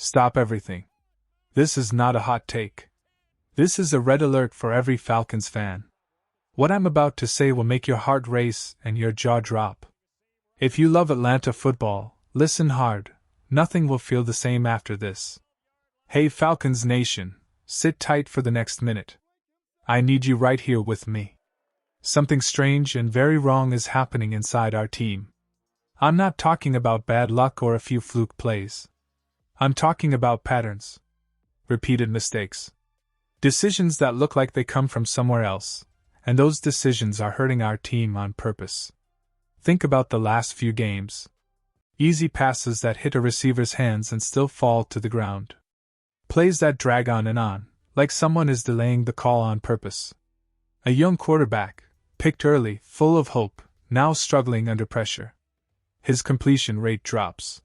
Stop everything. This is not a hot take. This is a red alert for every Falcons fan. What I'm about to say will make your heart race and your jaw drop. If you love Atlanta football, listen hard. Nothing will feel the same after this. Hey Falcons Nation, sit tight for the next minute. I need you right here with me. Something strange and very wrong is happening inside our team. I'm not talking about bad luck or a few fluke plays. I'm talking about patterns. Repeated mistakes. Decisions that look like they come from somewhere else, and those decisions are hurting our team on purpose. Think about the last few games. Easy passes that hit a receiver's hands and still fall to the ground. Plays that drag on, like someone is delaying the call on purpose. A young quarterback, picked early, full of hope, now struggling under pressure. His completion rate drops.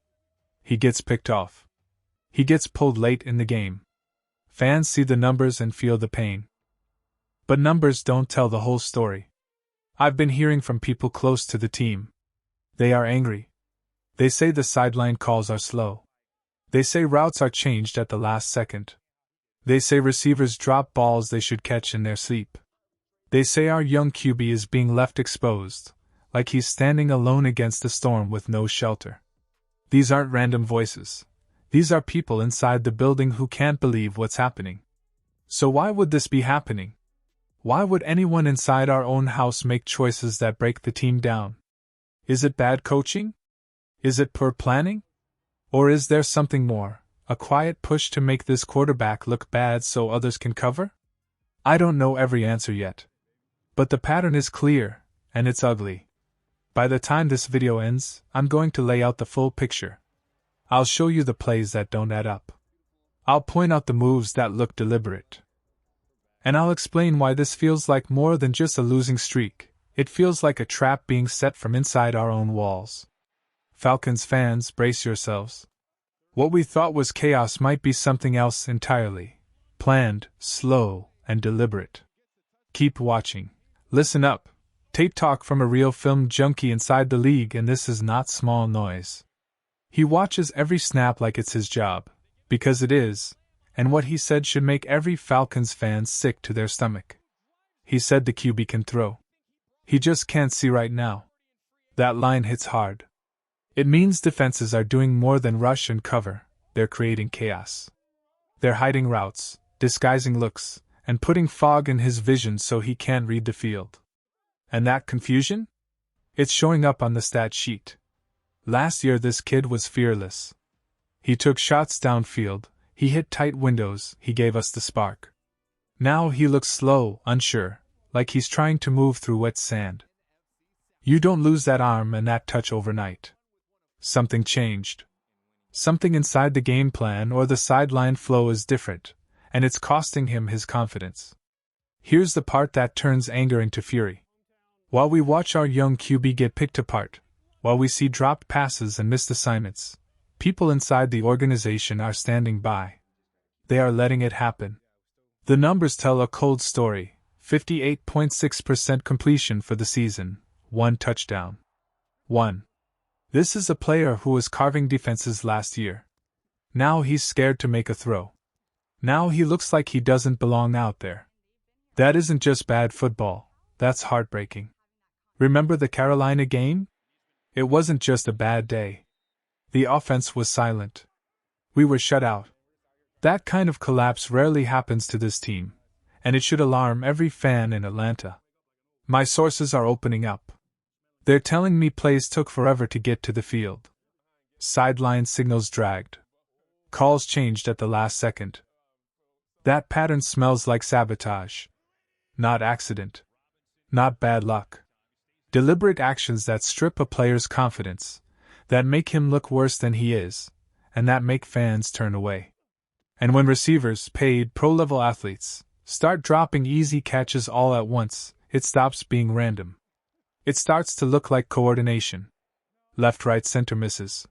He gets picked off. He gets pulled late in the game. Fans see the numbers and feel the pain. But numbers don't tell the whole story. I've been hearing from people close to the team. They are angry. They say the sideline calls are slow. They say routes are changed at the last second. They say receivers drop balls they should catch in their sleep. They say our young QB is being left exposed, like he's standing alone against the storm with no shelter. These aren't random voices. These are people inside the building who can't believe what's happening. So why would this be happening? Why would anyone inside our own house make choices that break the team down? Is it bad coaching? Is it poor planning? Or is there something more, a quiet push to make this quarterback look bad so others can cover? I don't know every answer yet. But the pattern is clear, and it's ugly. By the time this video ends, I'm going to lay out the full picture. I'll show you the plays that don't add up. I'll point out the moves that look deliberate. And I'll explain why this feels like more than just a losing streak. It feels like a trap being set from inside our own walls. Falcons fans, brace yourselves. What we thought was chaos might be something else entirely. Planned, slow, and deliberate. Keep watching. Listen up. Tape talk from a real film junkie inside the league, and this is not small noise. He watches every snap like it's his job, because it is, and what he said should make every Falcons fan sick to their stomach. He said the QB can throw. He just can't see right now. That line hits hard. It means defenses are doing more than rush and cover, they're creating chaos. They're hiding routes, disguising looks, and putting fog in his vision so he can't read the field. And that confusion? It's showing up on the stat sheet. Last year this kid was fearless. He took shots downfield, he hit tight windows, he gave us the spark. Now he looks slow, unsure, like he's trying to move through wet sand. You don't lose that arm and that touch overnight. Something changed. Something inside the game plan or the sideline flow is different, and it's costing him his confidence. Here's the part that turns anger into fury. While we watch our young QB get picked apart, while we see dropped passes and missed assignments, people inside the organization are standing by. They are letting it happen. The numbers tell a cold story: 58.6% completion for the season, 1 touchdown. 1. This is a player who was carving defenses last year. Now he's scared to make a throw. Now he looks like he doesn't belong out there. That isn't just bad football, that's heartbreaking. Remember the Carolina game? It wasn't just a bad day. The offense was silent. We were shut out. That kind of collapse rarely happens to this team, and it should alarm every fan in Atlanta. My sources are opening up. They're telling me plays took forever to get to the field. Sideline signals dragged. Calls changed at the last second. That pattern smells like sabotage. Not accident. Not bad luck. Deliberate actions that strip a player's confidence, that make him look worse than he is, and that make fans turn away. And when receivers, paid pro-level athletes, start dropping easy catches all at once, it stops being random. It starts to look like coordination. Left, right, center misses.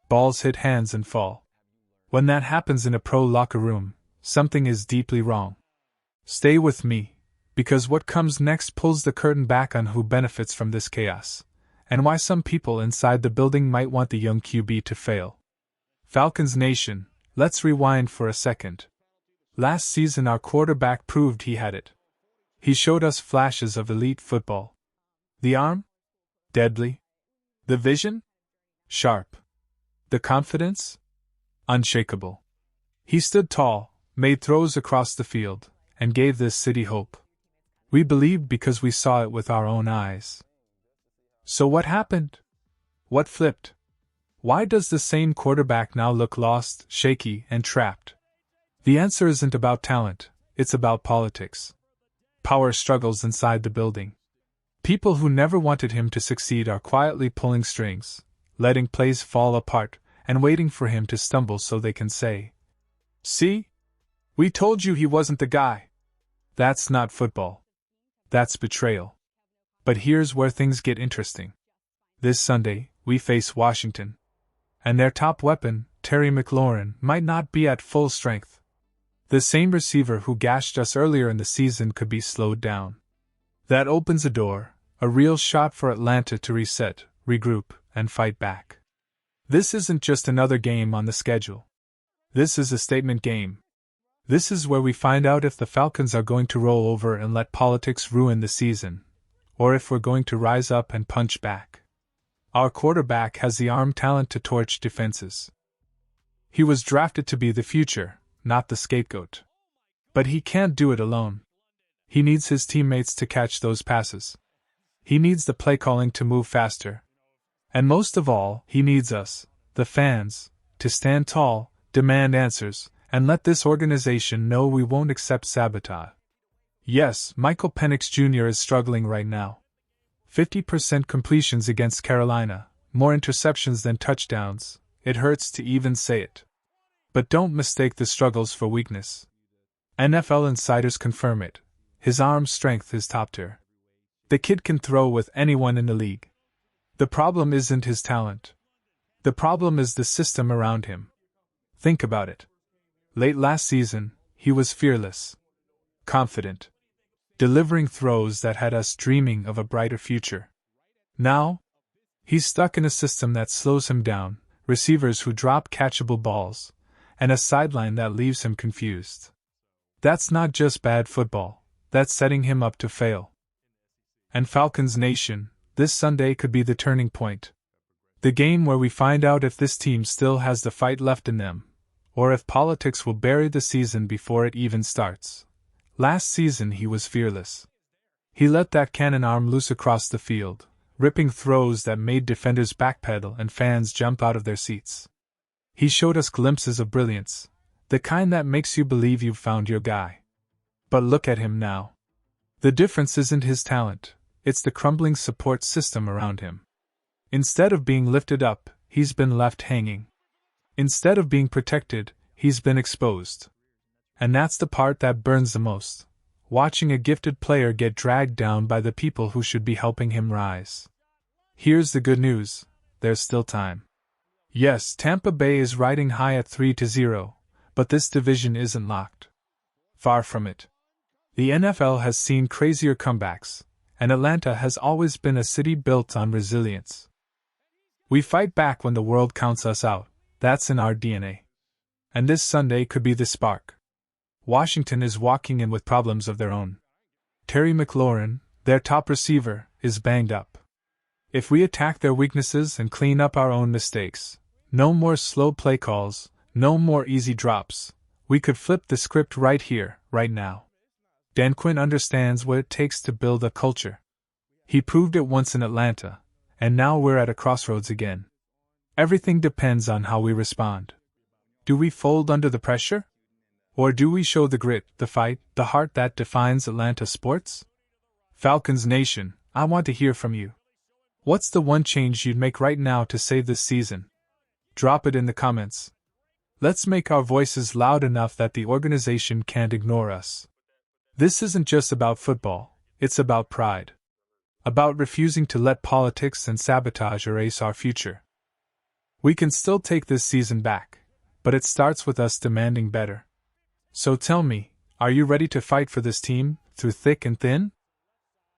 Balls hit hands and fall. When that happens in a pro locker room, something is deeply wrong. Stay with me, because what comes next pulls the curtain back on who benefits from this chaos, and why some people inside the building might want the young QB to fail. Falcons Nation, Let's rewind for a second. Last season our quarterback proved he had it. He showed us flashes of elite football. The arm? Deadly. The vision? Sharp. The confidence? Unshakable. He stood tall, made throws across the field, and gave this city hope. We believed because we saw it with our own eyes. So what happened? What flipped? Why does the same quarterback now look lost, shaky, and trapped? The answer isn't about talent, it's about politics. Power struggles inside the building. People who never wanted him to succeed are quietly pulling strings, letting plays fall apart, and waiting for him to stumble so they can say, "See? We told you he wasn't the guy." That's not football. That's betrayal. But here's where things get interesting. This Sunday, we face Washington. And their top weapon, Terry McLaurin, might not be at full strength. The same receiver who gashed us earlier in the season could be slowed down. That opens a door, a real shot for Atlanta to reset, regroup, and fight back. This isn't just another game on the schedule. This is a statement game. This is where we find out if the Falcons are going to roll over and let politics ruin the season, or if we're going to rise up and punch back. Our quarterback has the arm talent to torch defenses. He was drafted to be the future, not the scapegoat. But he can't do it alone. He needs his teammates to catch those passes. He needs the play calling to move faster. And most of all, he needs us, the fans, to stand tall, demand answers, and let this organization know we won't accept sabotage. Yes, Michael Penix Jr. is struggling right now. 50% completions against Carolina, more interceptions than touchdowns. It hurts to even say it. But don't mistake the struggles for weakness. NFL insiders confirm it. His arm strength is top tier. The kid can throw with anyone in the league. The problem isn't his talent. The problem is the system around him. Think about it. Late last season, he was fearless. Confident. Delivering throws that had us dreaming of a brighter future. Now, he's stuck in a system that slows him down, receivers who drop catchable balls, and a sideline that leaves him confused. That's not just bad football, that's setting him up to fail. And Falcons Nation, this Sunday could be the turning point. The game where we find out if this team still has the fight left in them, or if politics will bury the season before it even starts. Last season he was fearless. He let that cannon arm loose across the field, ripping throws that made defenders backpedal and fans jump out of their seats. He showed us glimpses of brilliance, the kind that makes you believe you've found your guy. But look at him now. The difference isn't his talent, it's the crumbling support system around him. Instead of being lifted up, he's been left hanging. Instead of being protected, he's been exposed. And that's the part that burns the most, watching a gifted player get dragged down by the people who should be helping him rise. Here's the good news, there's still time. Yes, Tampa Bay is riding high at 3-0, but this division isn't locked. Far from it. The NFL has seen crazier comebacks, and Atlanta has always been a city built on resilience. We fight back when the world counts us out, that's in our DNA. And this Sunday could be the spark. Washington is walking in with problems of their own. Terry McLaurin, their top receiver, is banged up. If we attack their weaknesses and clean up our own mistakes, no more slow play calls, no more easy drops, we could flip the script right here, right now. Dan Quinn understands what it takes to build a culture. He proved it once in Atlanta, and now we're at a crossroads again. Everything depends on how we respond. Do we fold under the pressure? Or do we show the grit, the fight, the heart that defines Atlanta sports? Falcons Nation, I want to hear from you. What's the one change you'd make right now to save this season? Drop it in the comments. Let's make our voices loud enough that the organization can't ignore us. This isn't just about football, it's about pride. About refusing to let politics and sabotage erase our future. We can still take this season back, but it starts with us demanding better. So tell me, are you ready to fight for this team, through thick and thin?